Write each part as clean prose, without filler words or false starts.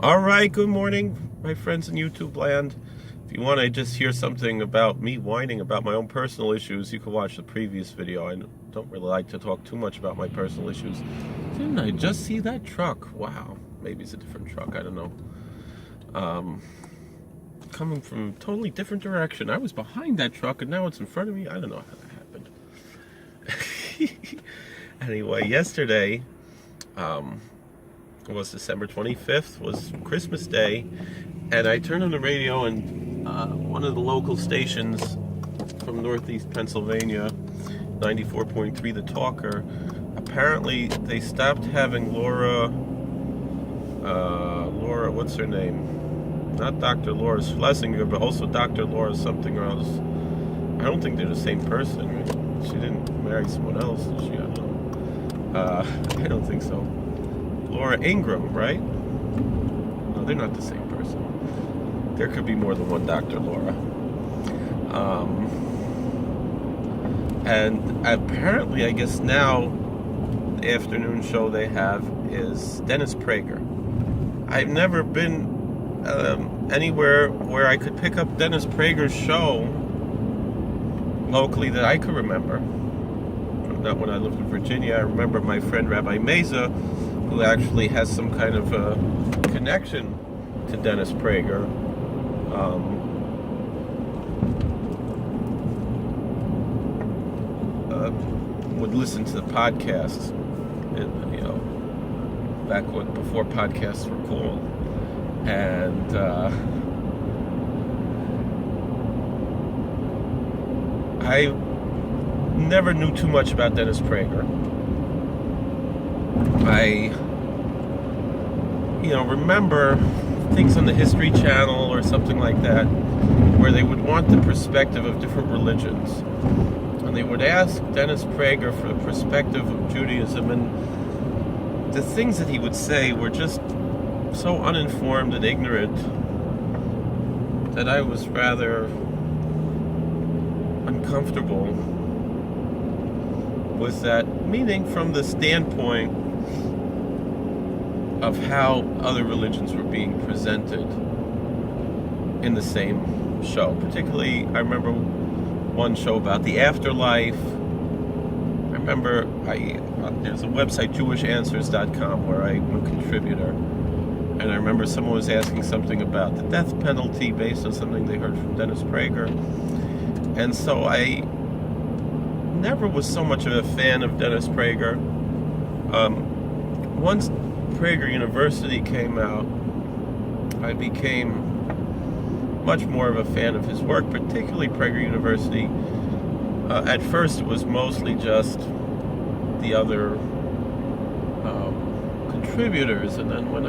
All right, good morning, my friends in YouTube land. If you want to just hear something about me whining about my own personal issues, you can watch the previous video. I don't really like to talk too much about my personal issues. Didn't I just see that truck? Wow, maybe it's a different truck, I don't know. Coming from a totally different direction. I was behind that truck and now it's in front of me. I don't know how that happened. Anyway, yesterday, it was December 25th, was Christmas Day, and I turned on the radio and one of the local stations from Northeast Pennsylvania, 94.3 The Talker, apparently they stopped having Laura, what's her name? Not Dr. Laura Schlesinger, but also Dr. Laura something else. I don't think they're the same person, right? She didn't marry someone else, did she? I don't know. I don't think so. Laura Ingram, right? No, they're not the same person. There could be more than one Dr. Laura. And apparently, I guess now, the afternoon show they have is Dennis Prager. I've never been anywhere where I could pick up Dennis Prager's show locally that I could remember. Not when I lived in Virginia. I remember my friend Rabbi Meza, who actually has some kind of a connection to Dennis Prager. Would listen to the podcasts, back before podcasts were cool, and I never knew too much about Dennis Prager. I remember things on the History Channel or something like that where they would want the perspective of different religions. And they would ask Dennis Prager for the perspective of Judaism, and the things that he would say were just so uninformed and ignorant that I was rather uncomfortable with that, meaning from the standpoint of how other religions were being presented in the same show. Particularly, I remember one show about the afterlife. I remember there's a website, JewishAnswers.com, where I'm a contributor, and I remember someone was asking something about the death penalty based on something they heard from Dennis Prager, and so I never was so much of a fan of Dennis Prager. Once Prager University came out, I became much more of a fan of his work, particularly Prager University. At first, it was mostly just the other contributors, and then when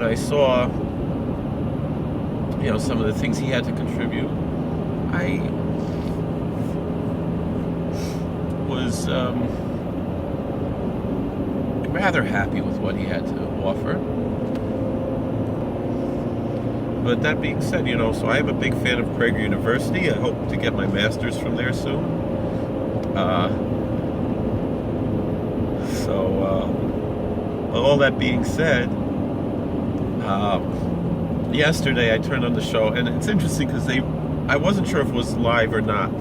I saw some of the things he had to contribute, I was rather happy with what he had to offer. But that being said, so I am a big fan of Prager University. I hope to get my master's from there soon. All that being said, yesterday I turned on the show, and it's interesting because I wasn't sure if it was live or not.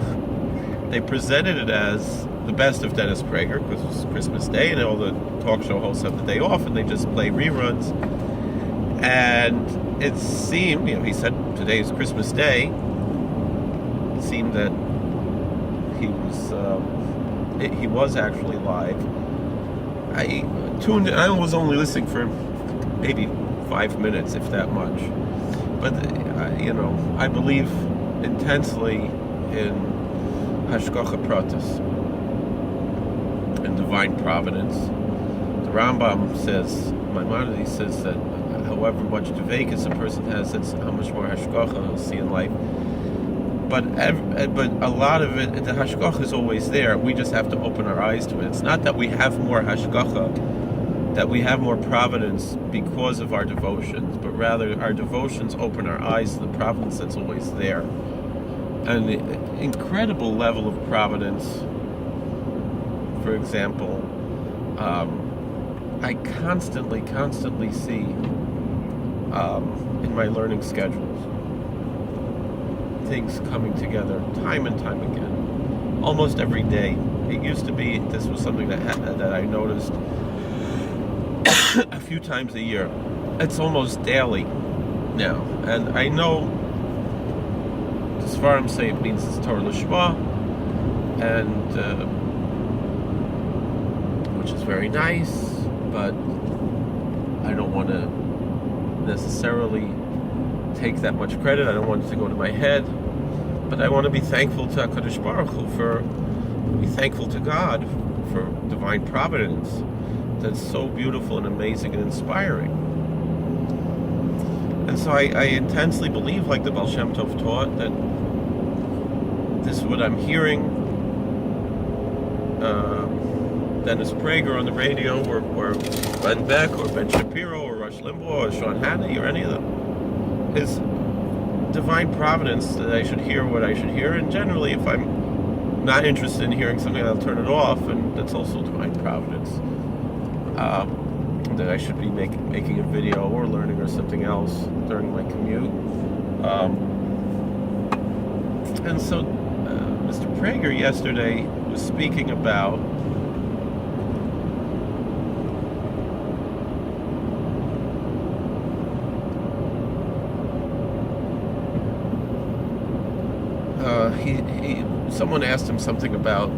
They presented it as the best of Dennis Prager because it was Christmas Day and all the talk show hosts have the day off and they just play reruns. And it seemed, he said today is Christmas Day. It seemed that he was actually live. I tuned in. I was only listening for maybe 5 minutes, if that much. But I believe intensely in Hashgacha Pratis, in divine providence. The Rambam says, Maimonides says that however much Dveikus a person has, that's how much more Hashgacha he'll see in life. But a lot of it, the Hashgacha is always there. We just have to open our eyes to it. It's not that we have more Hashgacha, that we have more providence because of our devotions, but rather our devotions open our eyes to the providence that's always there. An incredible level of providence, for example, I constantly see in my learning schedules things coming together time and time again, almost every day. It used to be this was something that I noticed a few times a year. It's almost daily now, and I know as far as I'm saying it means it's Torah Lishma, and which is very nice, but I don't want to necessarily take that much credit. I don't want it to go to my head, but I want to be thankful to HaKadosh Baruch Hu be thankful to God for divine providence that's so beautiful and amazing and inspiring. And so I intensely believe, like the Baal Shem Tov taught, that this is what I'm hearing. Dennis Prager on the radio, or Ben Beck, or Ben Shapiro, or Rush Limbaugh, or Sean Hannity, or any of them, is divine providence that I should hear what I should hear. And generally, if I'm not interested in hearing something, I'll turn it off, and that's also divine providence. That I should be making a video or learning or something else during my commute. And so Mr. Prager yesterday was speaking about someone asked him something about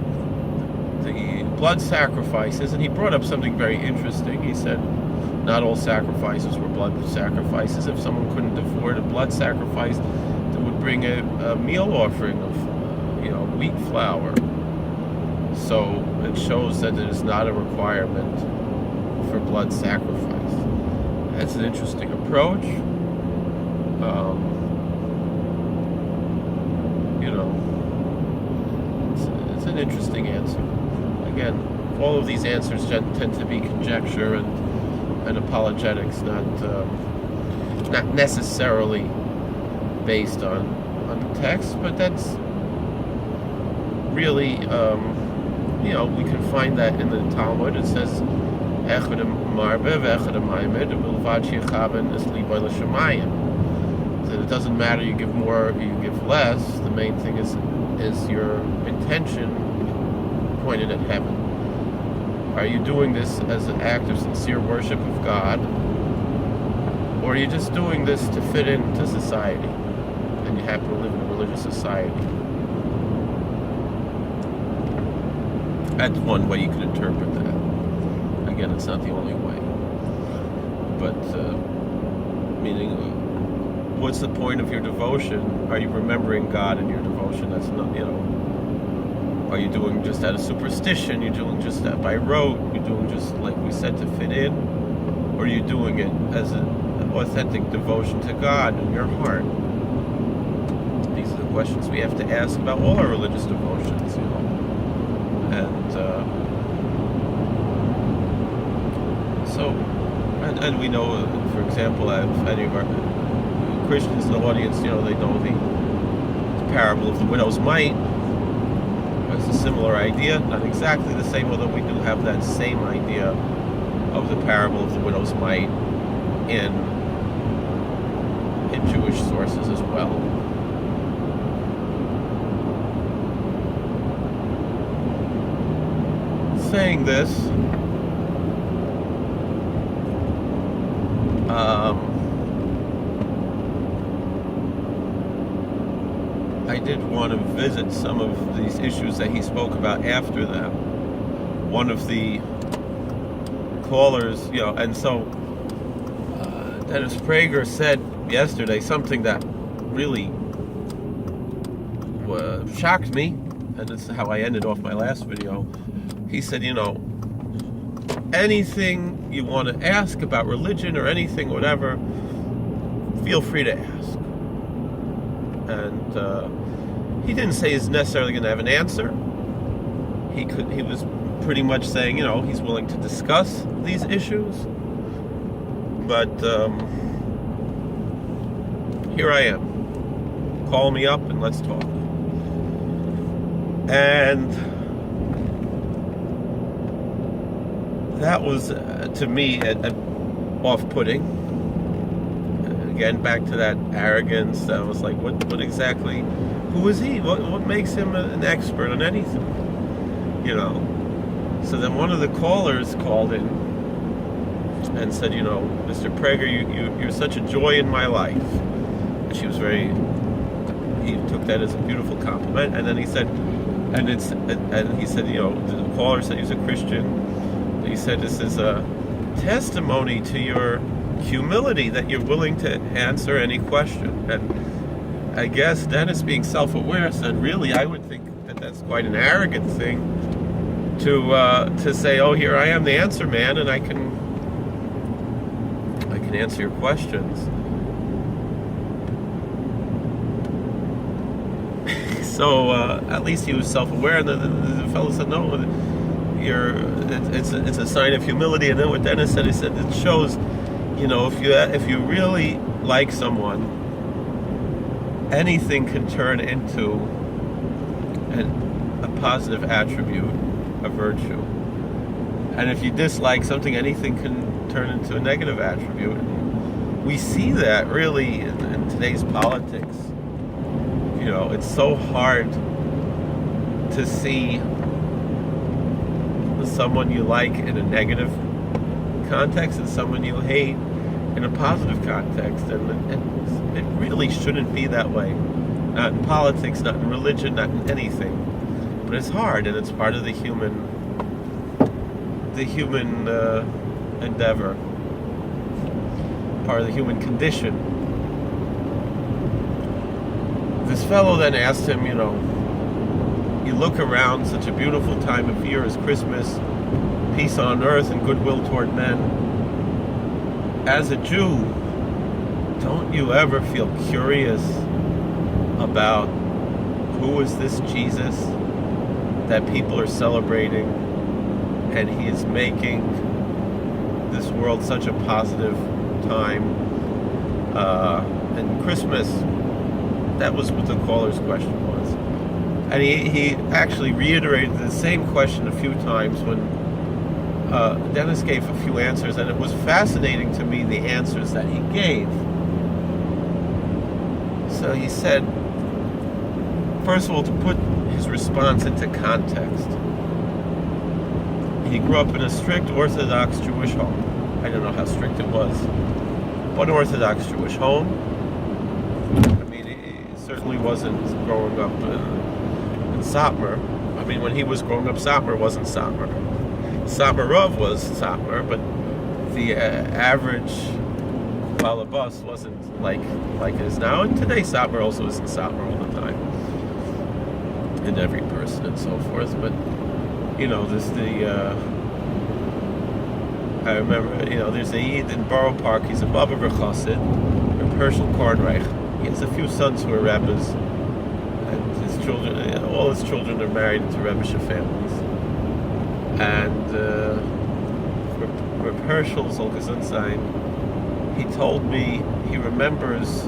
the blood sacrifices, and he brought up something very interesting. He said not all sacrifices were blood sacrifices. If someone couldn't afford a blood sacrifice, they would bring a meal offering of wheat flour. So it shows that it is not a requirement for blood sacrifice. That's an interesting approach. It's an interesting answer. Again, all of these answers tend to be conjecture and apologetics, not necessarily based on the text, but that's really, we can find that in the Talmud. It says, "Echad marbe v'echad maimed u'bilvad shechaben es libo l'shamayim." That it doesn't matter you give more, you give less. The main thing is your intention pointed at heaven. Are you doing this as an act of sincere worship of God, or are you just doing this to fit into society, and you happen to live in a religious society? That's one way you could interpret that. Again, it's not the only way. But, meaning, what's the point of your devotion? Are you remembering God in your devotion? That's not, are you doing just out of superstition? You're doing just that by rote? You're doing just, like we said, to fit in? Or are you doing it as an authentic devotion to God in your heart? These are the questions we have to ask about all our religious devotions, And we know, for example, if any of our Christians in the audience, they know the parable of the widow's mite. It's a similar idea, not exactly the same, although we do have that same idea of the parable of the widow's mite in Jewish sources as well. Saying this, I did want to visit some of these issues that he spoke about after that. One of the callers, and so Dennis Prager said yesterday something that really shocked me, and this is how I ended off my last video. He said, anything you want to ask about religion or anything, whatever, feel free to ask. And he didn't say he's necessarily going to have an answer. He was pretty much saying, he's willing to discuss these issues. But here I am. Call me up and let's talk. And that was, to me, off-putting. Again, back to that arrogance. I was like, what exactly? Who is he? What makes him an expert on anything? You know. So then one of the callers called in and said, Mr. Prager, you're such a joy in my life. And she was he took that as a beautiful compliment. And then he said, the caller said he's a Christian. And he said, this is a testimony to your humility, that you're willing to answer any question. And I guess Dennis, being self-aware, said, really, I would think that that's quite an arrogant thing to say, oh, here I am, the answer man, and I can answer your questions. So at least he was self-aware, and the fellow said, no, it's a sign of humility. And then what Dennis said, he said, it shows, if you really like someone, anything can turn into a positive attribute, a virtue. And if you dislike something, anything can turn into a negative attribute. And we see that really in today's politics. It's so hard to see someone you like in a negative context and someone you hate in a positive context. And it really shouldn't be that way. Not in politics, not in religion, not in anything. But it's hard, and it's part of the human endeavor, part of the human condition. This fellow then asked him, you look around, such a beautiful time of year as Christmas, peace on earth and goodwill toward men. As a Jew, don't you ever feel curious about who is this Jesus that people are celebrating, and he is making this world such a positive time? And Christmas, that was what the caller's question was. And he actually reiterated the same question a few times when Dennis gave a few answers, and it was fascinating to me, the answers that he gave. So he said, first of all, to put his response into context, he grew up in a strict Orthodox Jewish home. I don't know how strict it was, but an Orthodox Jewish home. I mean, he certainly wasn't growing up in Satmar. I mean, when he was growing up, Satmar wasn't Satmar. Satmarov was Satmar, but the average balabas wasn't like it is now. And today, Satmar also isn't Satmar all the time, in every person and so forth. But I remember, there's a Yid in Borough Park. He's a Baba Chassid, or Herschel Kornreich. He has a few sons who are rabbis, and his children, all his children are married into Rebbeisha families. And Reb Herschel Zolgazunzain, he told me he remembers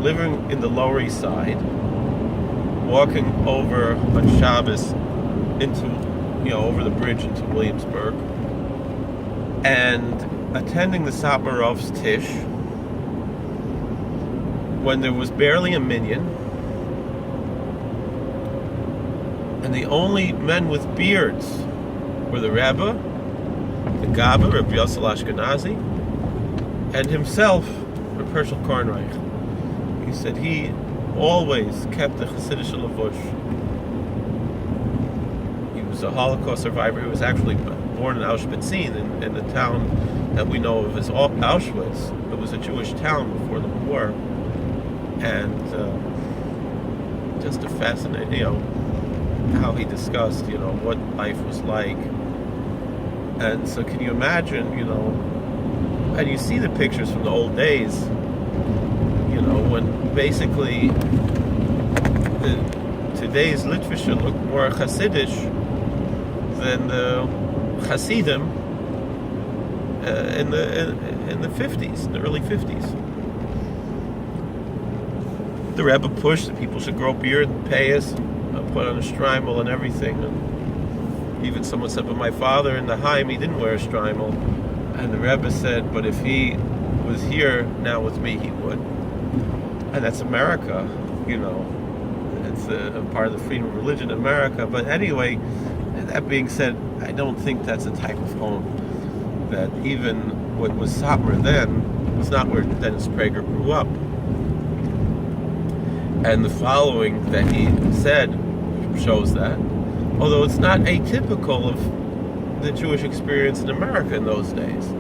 living in the Lower East Side, walking over on Shabbos into, over the bridge into Williamsburg, and attending the Satmarov's Tish when there was barely a minyan, and the only men with beards were the Rebbe, the Gabba, Rabbi Yossel Ashkenazi, and himself, Reb Herschel Kornreich. He said he always kept the Hasidic Levush. He was a Holocaust survivor. He was actually born in Auschwitz, in the town that we know of as Auschwitz. It was a Jewish town before the war, and just a fascinating, how he discussed, what life was like. And so can you imagine, and you see the pictures from the old days, when basically today's literature looked more Hasidic than the Hasidim in the 50s, in the early 50s. The Rebbe pushed that people should grow beard and payas, put on a shtreimel and everything. Even someone said, but my father in the Haim, he didn't wear a shtreimel. And the Rebbe said, but if he was here now with me, he would. And that's America, you know. It's a part of the freedom of religion in America. But anyway, that being said, I don't think that's a type of home that even what was Satmar then was not where Dennis Prager grew up. And the following that he said shows that. Although it's not atypical of the Jewish experience in America in those days.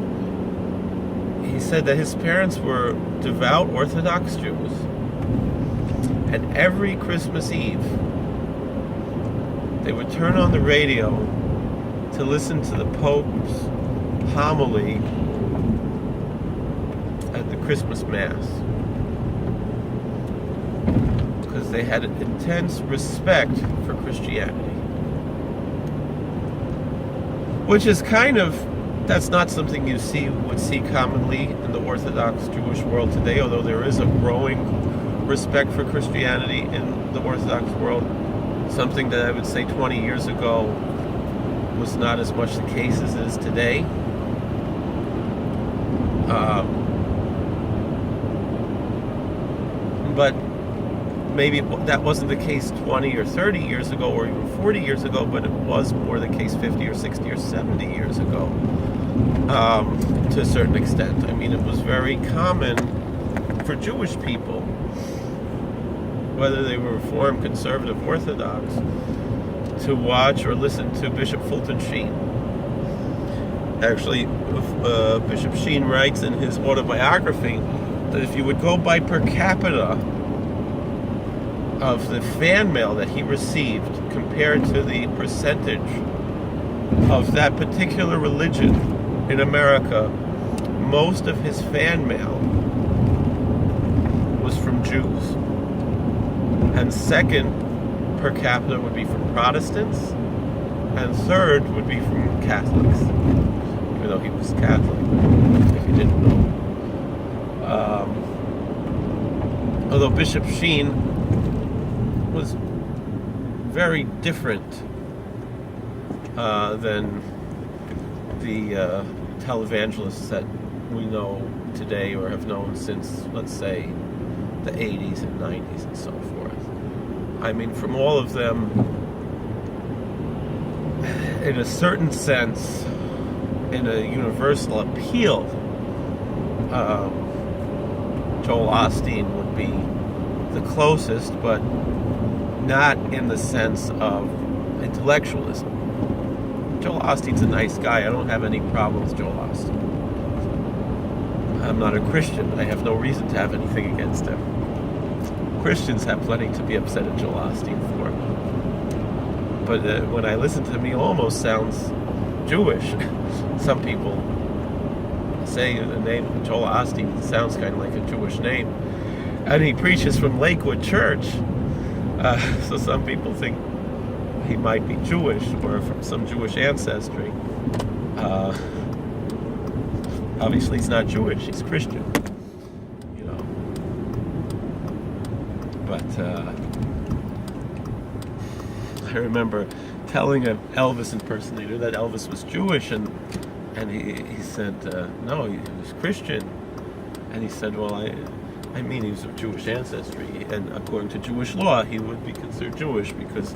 He said that his parents were devout Orthodox Jews. And every Christmas Eve, they would turn on the radio to listen to the Pope's homily at the Christmas Mass. Because they had intense respect for Christianity. Which is kind of, that's not something you would see commonly in the Orthodox Jewish world today, although there is a growing respect for Christianity in the Orthodox world. Something that I would say 20 years ago was not as much the case as it is today. But maybe that wasn't the case 20 or 30 years ago, or even 40 years ago, but it was more the case 50 or 60 or 70 years ago, to a certain extent. I mean, it was very common for Jewish people, whether they were Reformed, Conservative, Orthodox, to watch or listen to Bishop Fulton Sheen. Actually, Bishop Sheen writes in his autobiography that if you would go by per capita of the fan mail that he received compared to the percentage of that particular religion in America, most of his fan mail was from Jews. And second per capita would be from Protestants, and third would be from Catholics, even though he was Catholic, if you didn't know. Although Bishop Sheen was very different than the televangelists that we know today or have known since, let's say, the 80s and 90s and so forth. I mean, from all of them, in a certain sense, in a universal appeal, Joel Osteen would be the closest, but not in the sense of intellectualism. Joel Osteen's a nice guy. I don't have any problem with Joel Osteen. I'm not a Christian. I have no reason to have anything against him. Christians have plenty to be upset at Joel Osteen for. But when I listen to him, he almost sounds Jewish. Some people say the name Joel Osteen sounds kind of like a Jewish name. And he preaches from Lakewood Church. So some people think he might be Jewish or from some Jewish ancestry. Obviously he's not Jewish, he's Christian. You know. But I remember telling an Elvis impersonator that Elvis was Jewish, and he said, no, he was Christian. And he said, well, I mean, he was of Jewish ancestry, and according to Jewish law, he would be considered Jewish because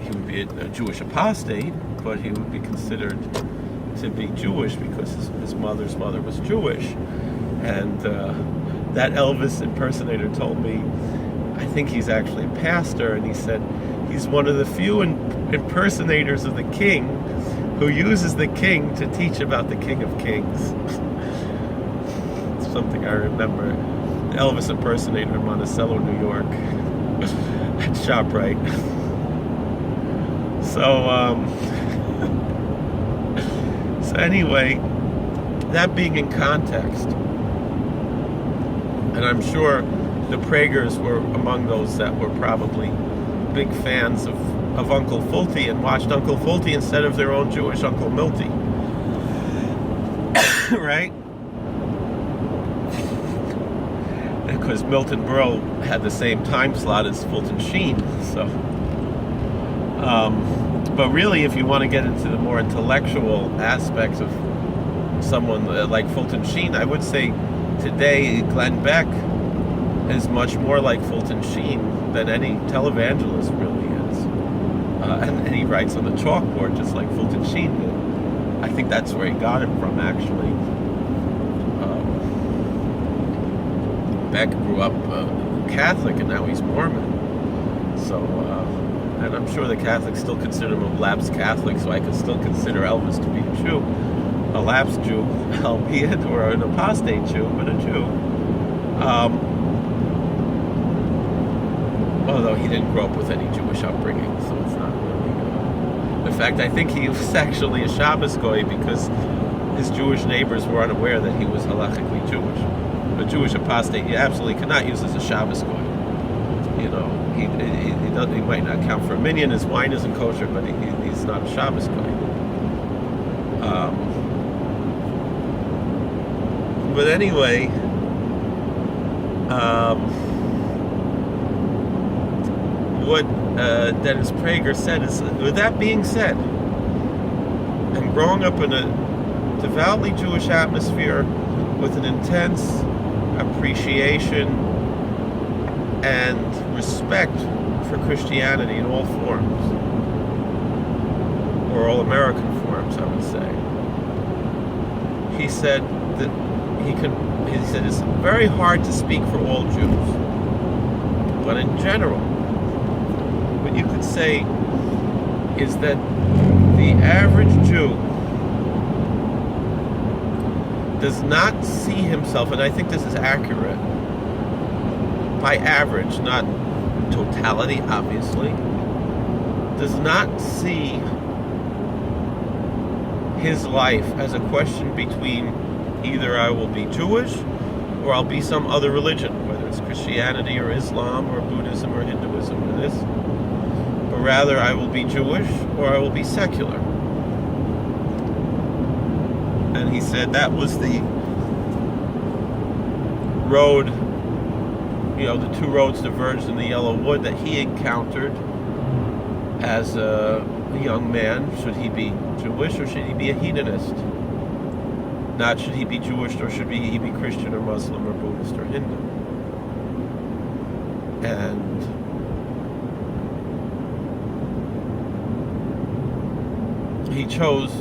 he would be a Jewish apostate, but he would be considered to be Jewish because his mother's mother was Jewish. And that Elvis impersonator told me, I think he's actually a pastor, and he said he's one of the few impersonators of the king who uses the king to teach about the King of Kings. It's something I remember. The Elvis impersonator in Monticello, New York, at ShopRite. So anyway, that being in context, and I'm sure the Pragers were among those that were probably big fans of Uncle Fulty and watched Uncle Fulty instead of their own Jewish Uncle Milty. Right? Because Milton Berle had the same time slot as Fulton Sheen. So, But really, if you want to get into the more intellectual aspects of someone like Fulton Sheen, I would say today Glenn Beck is much more like Fulton Sheen than any televangelist really is. And he writes on the chalkboard just like Fulton Sheen did. I think that's where he got it from, actually. Beck grew up Catholic, and now he's Mormon. So, and I'm sure the Catholics still consider him a lapsed Catholic, so I could still consider Elvis to be a Jew. A lapsed Jew, albeit, or an apostate Jew, but a Jew. Although he didn't grow up with any Jewish upbringing, so it's not really. In fact, I think he was actually a Shabbos goy because his Jewish neighbors were unaware that he was halachically Jewish. A Jewish apostate, you absolutely cannot use as a Shabbos goy. You know, he might not count for a minyan. His wine isn't kosher, but he's not a Shabbos goy. But anyway, what Dennis Prager said is, with that being said, and growing up in a devoutly Jewish atmosphere with an intense appreciation and respect for Christianity in all forms, or all American forms, I would say, he said that he said it's very hard to speak for all Jews, but in general, what you could say is that the average Jew does not see himself, and I think this is accurate, by average, not totality, obviously, does not see his life as a question between either I will be Jewish or I'll be some other religion, whether it's Christianity or Islam or Buddhism or Hinduism or this, but rather I will be Jewish or I will be secular. And he said that was the road, you know, the two roads diverged in the Yellow Wood that he encountered as a young man. Should he be Jewish or should he be a hedonist? Not should he be Jewish or should he be Christian or Muslim or Buddhist or Hindu. And he chose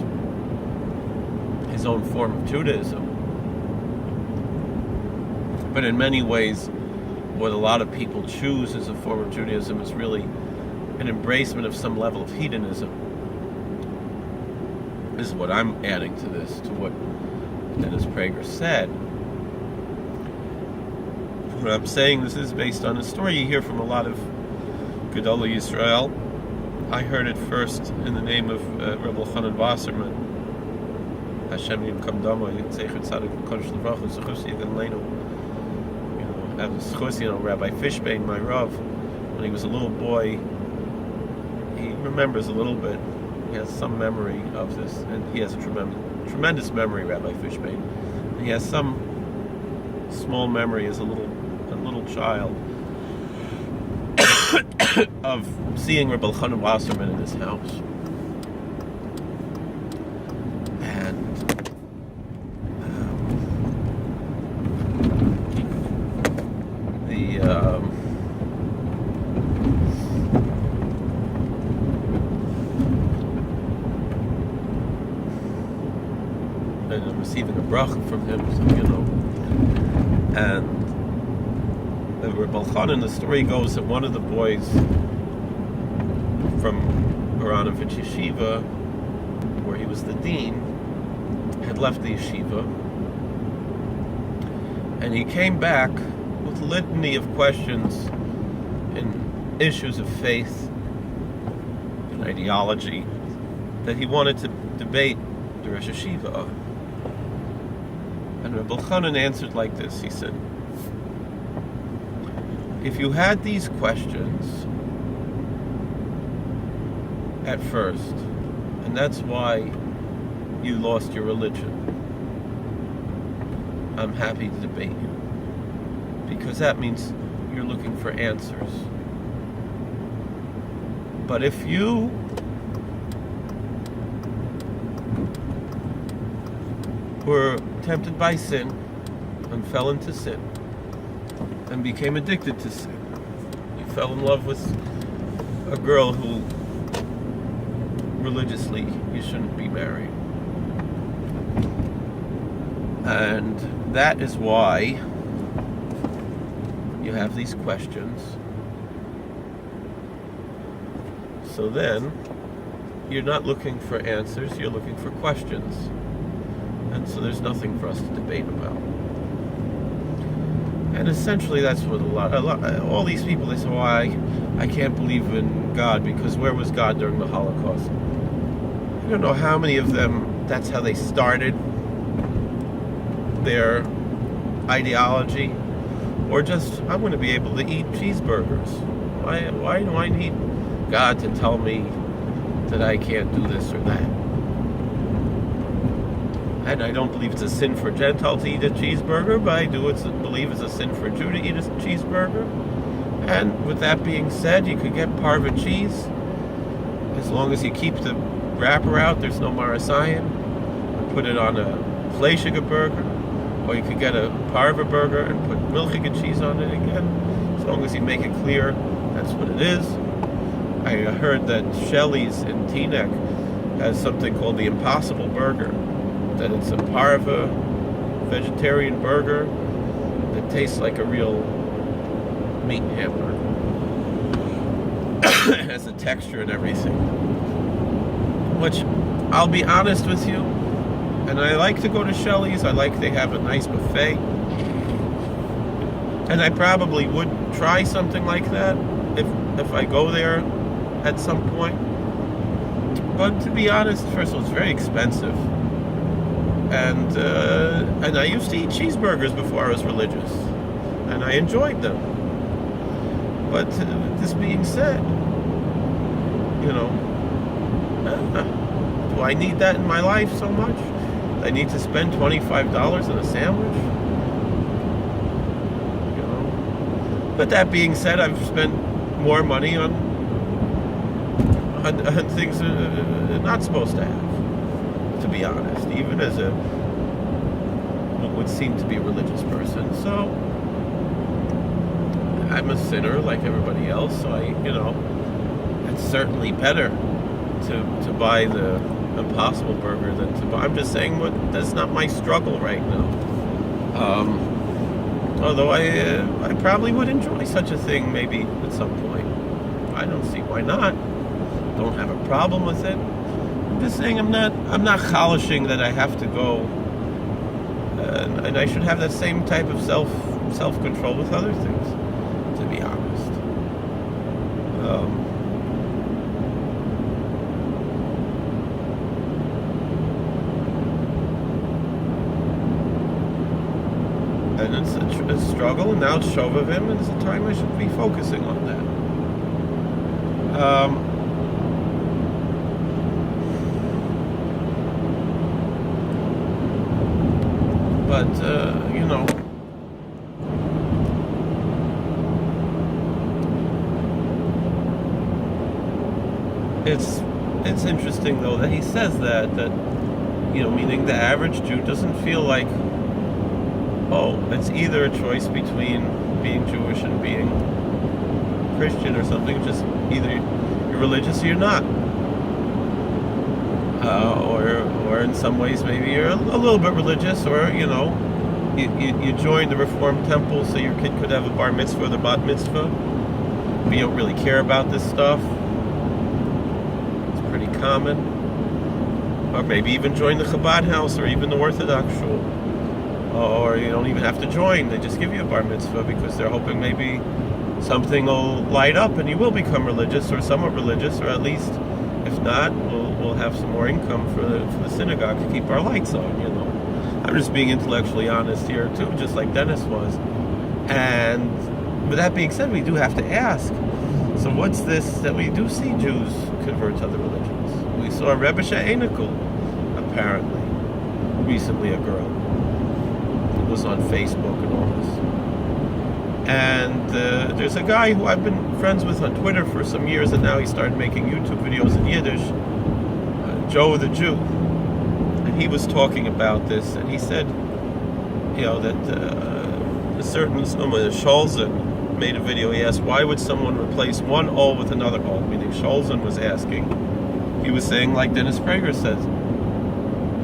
his own form of Judaism. But in many ways, what a lot of people choose as a form of Judaism is really an embracement of some level of hedonism. This is what I'm adding to this, to what Dennis Prager said. What I'm saying, this is based on a story you hear from a lot of Gedolei Yisrael. I heard it first in the name of Rebbe Chanan Wasserman. Hashem Yimkam Damo, Zecher Tzadik V'Kodesh L'Vracha, Zechus Yidin Leinu. Rabbi Fishbane, my Rav, when he was a little boy, he remembers a little bit. He has some memory of this, and he has a tremendous memory, Rabbi Fishbane. He has some small memory as a little child of seeing Rabbi Chanan Wasserman in his house. And I'm receiving a bracha from him, so, you know. And the Rebbe Chanan, the story goes that one of the boys from Baranovich Yeshiva, where he was the dean, had left the yeshiva, and he came back with a litany of questions and issues of faith and ideology that he wanted to debate the Rosh Yeshiva. And Rebbe Chanan answered like this. He said, if you had these questions at first, and that's why you lost your religion, I'm happy to debate you, because that means you're looking for answers. But if you were tempted by sin and fell into sin and became addicted to sin. You fell in love with a girl who religiously you shouldn't be married. And that is why you have these questions. So then, you're not looking for answers, you're looking for questions. And so there's nothing for us to debate about. And essentially that's what all these people, they say, well, I can't believe in God because where was God during the Holocaust? I don't know how many of them, that's how they started their ideology. Or just, I'm going to be able to eat cheeseburgers. Why do I need God to tell me that I can't do this or that? And I don't believe it's a sin for a Gentile to eat a cheeseburger, but I do believe it's a sin for a Jew to eat a cheeseburger. And with that being said, you could get parva cheese as long as you keep the wrapper out. There's no marasayim. Put it on a fleischiger burger, or you could get a parva burger and put milchige cheese on it again. As long as you make it clear that's what it is. I heard that Shelley's in Teaneck has something called the Impossible Burger. That it's a parva vegetarian burger that tastes like a real meat hamburger. It has the texture and everything. Which, I'll be honest with you, and I like to go to Shelley's. They have a nice buffet. And I probably would try something like that if I go there at some point. But to be honest, first of all, it's very expensive. And I used to eat cheeseburgers before I was religious, and I enjoyed them. But this being said, do I need that in my life so much? I need to spend $25 on a sandwich? But that being said, I've spent more money on things not supposed to have, to be honest, even as what would seem to be a religious person. So I'm a sinner like everybody else, so it's certainly better to buy the Impossible Burger than to buy. I'm just saying that's not my struggle right now. Although I probably would enjoy such a thing maybe at some point. I don't see why not. Don't have a problem with it. I'm just saying I'm not chalishing that I have to go, and I should have that same type of self-control with other things, to be honest. And it's a struggle, and now it's Shovavim, and it's a time I should be focusing on that. It's interesting though that he says that meaning the average Jew doesn't feel like, it's either a choice between being Jewish and being Christian or something. Just either you're religious or you're not, or in some ways maybe you're a little bit religious, or you join the Reformed temple so your kid could have a bar mitzvah or the bat mitzvah, but you don't really care about this stuff. It's pretty common. Or maybe even join the Chabad house or even the Orthodox shul. Or you don't even have to join. They just give you a bar mitzvah because they're hoping maybe something will light up and you will become religious or somewhat religious, or at least, if not, we'll have some more income for the synagogue to keep our lights on. I'm just being intellectually honest here too, just like Dennis was. And with that being said, we do have to ask, so what's this that we do see Jews convert to other religions? We saw Rebbe She'enikul, apparently, recently, a girl. Was on Facebook and all this. And there's a guy who I've been friends with on Twitter for some years, and now he started making YouTube videos in Yiddish, Joe the Jew. I he was talking about this, and he said, that a certain someone, Scholzen, made a video. He asked, why would someone replace one all with another all? Meaning Scholzen was asking, he was saying, like Dennis Prager says,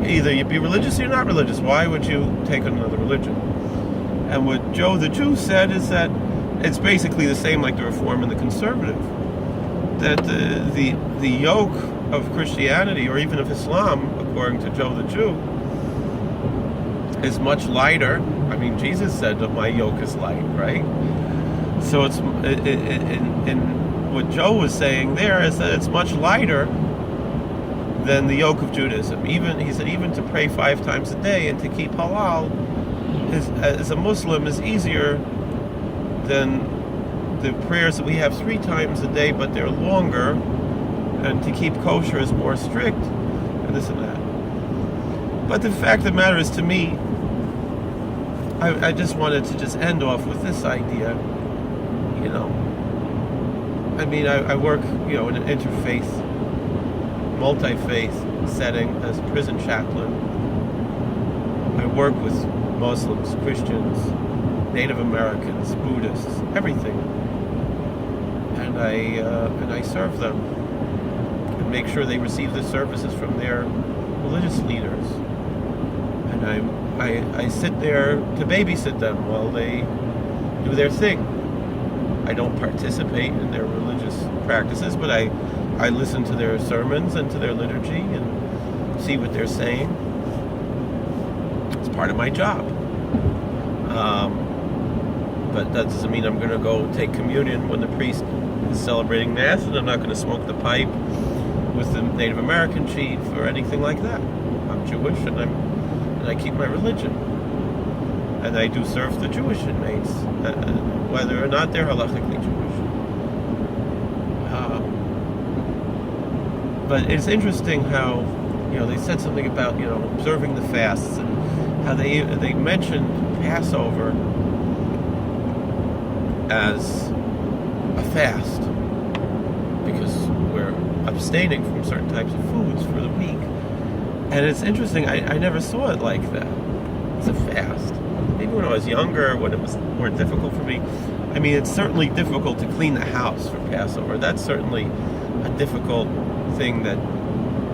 either you be religious or you're not religious. Why would you take another religion? And what Joe the Jew said is that it's basically the same like the Reform and the Conservative. That the yoke of Christianity, or even of Islam, according to Joe the Jew, is much lighter. I mean, Jesus said that my yoke is light, right? So it's in what Joe was saying there is that it's much lighter than the yoke of Judaism. Even he said, even to pray 5 times a day and to keep halal as a Muslim is easier than the prayers that we have 3 times a day, but they're longer, and to keep kosher is more strict, and this and that. But the fact of the matter is, to me, I just wanted to just end off with this idea. I mean, I work, in an interfaith, multi-faith setting as a prison chaplain. I work with Muslims, Christians, Native Americans, Buddhists, everything, and I serve them and make sure they receive the services from their religious leaders. And I sit there to babysit them while they do their thing. I don't participate in their religious practices, but I listen to their sermons and to their liturgy and see what they're saying. It's part of my job. But that doesn't mean I'm going to go take communion when the priest is celebrating Mass, and I'm not going to smoke the pipe with the Native American chief or anything like that. I'm Jewish, and I keep my religion. And I do serve the Jewish inmates, whether or not they're halakhically Jewish. But it's interesting how, they said something about, observing the fasts, and how they mentioned Passover as a fast because we're abstaining from certain types of foods for the week. And it's interesting, I never saw it like that. It's a fast. Maybe when I was younger, when it was more difficult for me. I mean, it's certainly difficult to clean the house for Passover. That's certainly a difficult thing that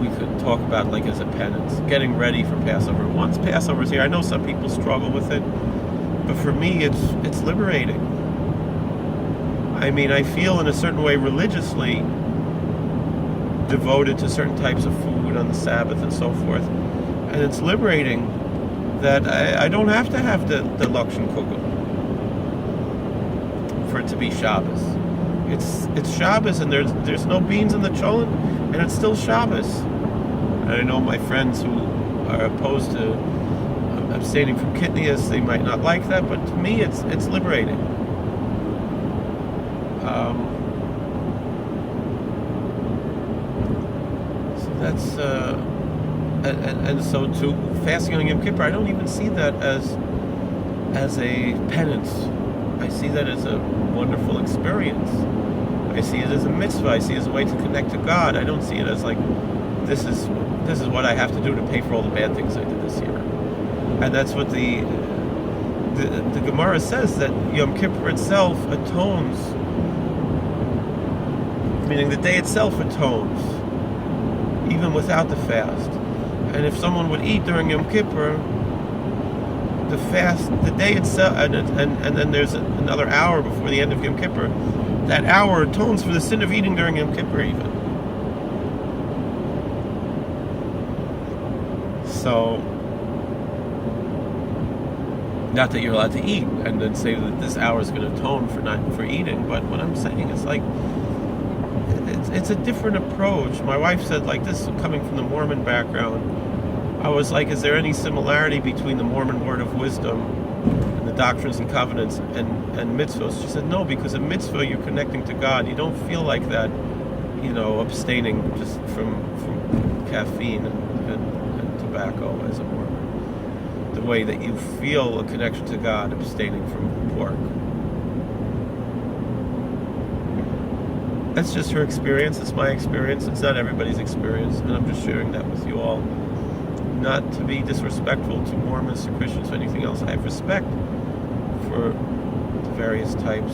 we could talk about, like as a penance. Getting ready for Passover. Once Passover's here, I know some people struggle with it, but for me, it's liberating. I mean, I feel in a certain way religiously devoted to certain types of food on the Sabbath and so forth, and it's liberating that I don't have to have the Lakshan Kugel for it to be Shabbos. It's Shabbos, and there's no beans in the cholent, and it's still Shabbos. And I know my friends who are opposed to abstaining from kitnias, they might not like that, but to me it's liberating. So that's and so to fasting on Yom Kippur, I don't even see that as a penance. I see that as a wonderful experience. I see it as a mitzvah. I see it as a way to connect to God. I don't see it as like this is what I have to do to pay for all the bad things I did this year. And that's what the Gemara says, that Yom Kippur itself atones, meaning the day itself atones, even without the fast. And if someone would eat during Yom Kippur, the fast, the day itself, and then there's another hour before the end of Yom Kippur, that hour atones for the sin of eating during Yom Kippur even. So, not that you're allowed to eat and then say that this hour is going to atone for eating, but what I'm saying is like, it's a different approach. My wife said, like, this coming from the Mormon background, I was like, is there any similarity between the Mormon word of wisdom and the doctrines and covenants and mitzvahs? She said, no, because a mitzvah, you're connecting to God. You don't feel like that, abstaining just from caffeine and tobacco as a Mormon. The way that you feel a connection to God abstaining from pork. That's just her experience. It's my experience. It's not everybody's experience, and I'm just sharing that with you all. not to be disrespectful to Mormons, to Christians, or anything else. I have respect for the various types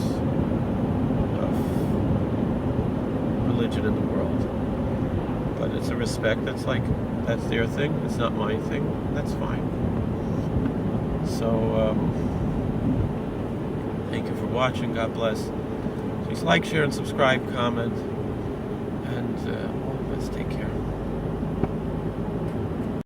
of religion in the world. But it's a respect that's like, that's their thing, it's not my thing, that's fine. So, thank you for watching, God bless. Please like, share, and subscribe, comment, and